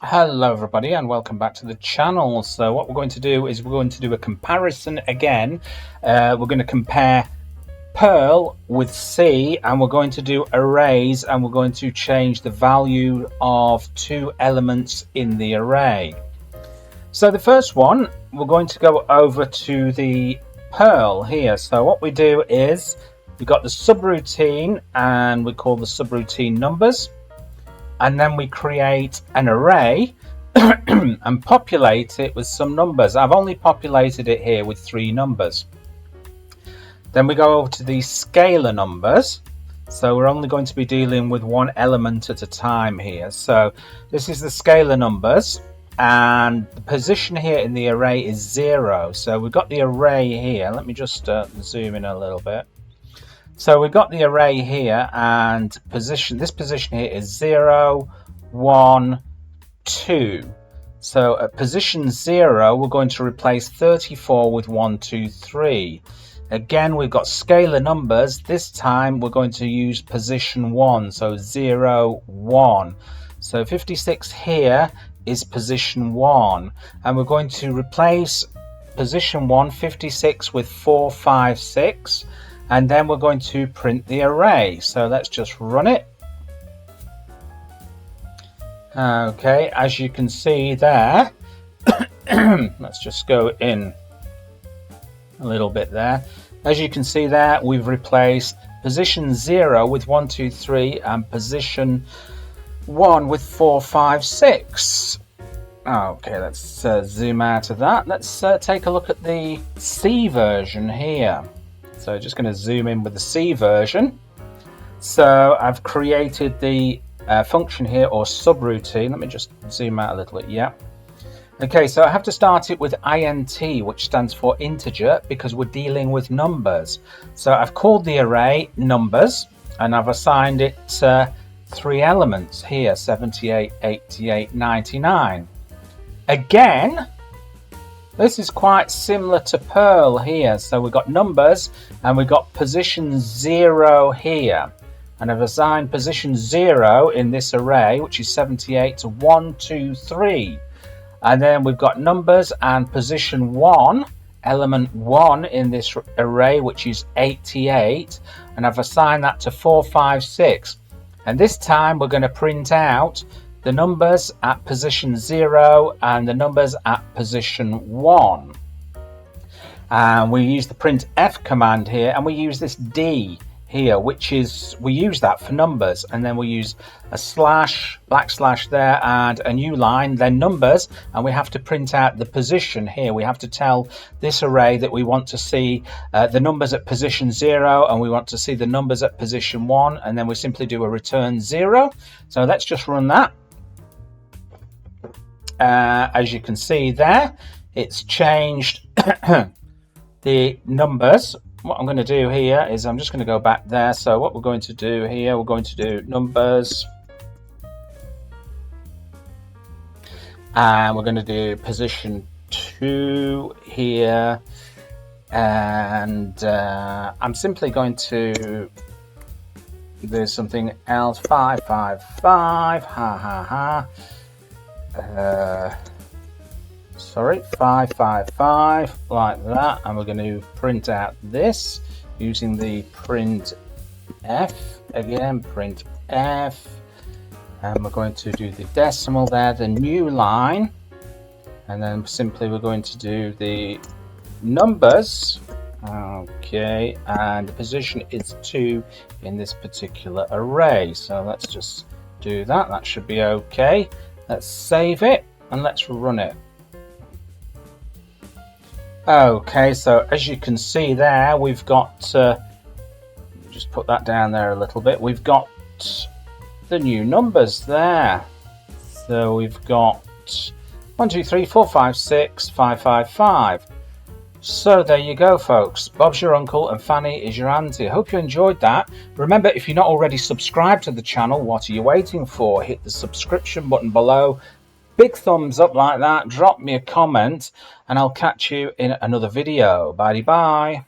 Hello everybody and welcome back to the channel. So what we're going to do is we're going to do a comparison again. We're going to compare Perl with C, and we're going to do arrays, and we're going to change the value of two elements in the array. So the first one, we're going to go over to the Perl here. So what we do is we've got the subroutine, and we call the subroutine numbers. And then we create an array and populate it with some numbers. I've only populated it here with 3 numbers. Then we go over to the scalar numbers. So we're only going to be dealing with one element at a time here. So this is the scalar numbers, and the position here in the array is 0. So we've got the array here. Let me just zoom in a little bit. So we've got the array here, and this position here is 0, 1, 2. So at position 0, we're going to replace 34 with 1, 2, 3. Again, we've got scalar numbers. This time we're going to use position 1, so 0, 1. So 56 here is position 1, and we're going to replace position 1, 56, with 4, 5, 6. And then we're going to print the array. So let's just run it. Okay, as you can see there, let's just go in a little bit there. As you can see there, we've replaced position 0 with 1, 2, 3, and position 1 with 4, 5, 6. Okay, let's zoom out of that. Let's take a look at the C version here. So just going to zoom in with the C version. So I've created the function here, or subroutine. Let me just zoom out a little bit. Yeah. Okay, so I have to start it with int, which stands for integer, because we're dealing with numbers. So I've called the array numbers, and I've assigned it 3 elements here, 78, 88, 99. Again, this is quite similar to Perl here. So we've got numbers, and we've got position 0 here. And I've assigned position 0 in this array, which is 78, to 1, 2, 3. And then we've got numbers and position 1, element 1 in this array, which is 88. And I've assigned that to 4, 5, 6. And this time we're going to print out the numbers at position 0 and the numbers at position 1. And we use the printf command here, and we use this D here, which is, we use that for numbers, and then we use a slash, backslash there, and a new line, then numbers, and we have to print out the position here. We have to tell this array that we want to see the numbers at position 0, and we want to see the numbers at position 1, and then we simply do a return 0. So let's just run that. As you can see there, it's changed the numbers. What I'm going to do here is I'm just going to go back there. So what we're going to do here, we're going to do numbers, and we're going to do position 2 here, and I'm simply going to do something else. 5, 5, 5, ha ha ha. Sorry, 5, 5, 5, like that, and we're going to print out this using the printf again, printf, and we're going to do the decimal there, the new line, and then simply we're going to do the numbers. Okay, and the position is 2 in this particular array. So let's just do that. That should be okay. Let's save it and let's run it. Okay, so as you can see there, we've got, just put that down there a little bit, we've got the new numbers there. So we've got 1, 2, 3, 4, 5, 6, 5, 5, 5. So there you go, folks. Bob's your uncle and Fanny is your auntie. I hope you enjoyed that. Remember, if you're not already subscribed to the channel, what are you waiting for? Hit the subscription button below. Big thumbs up like that. Drop me a comment, and I'll catch you in another video. Bye bye.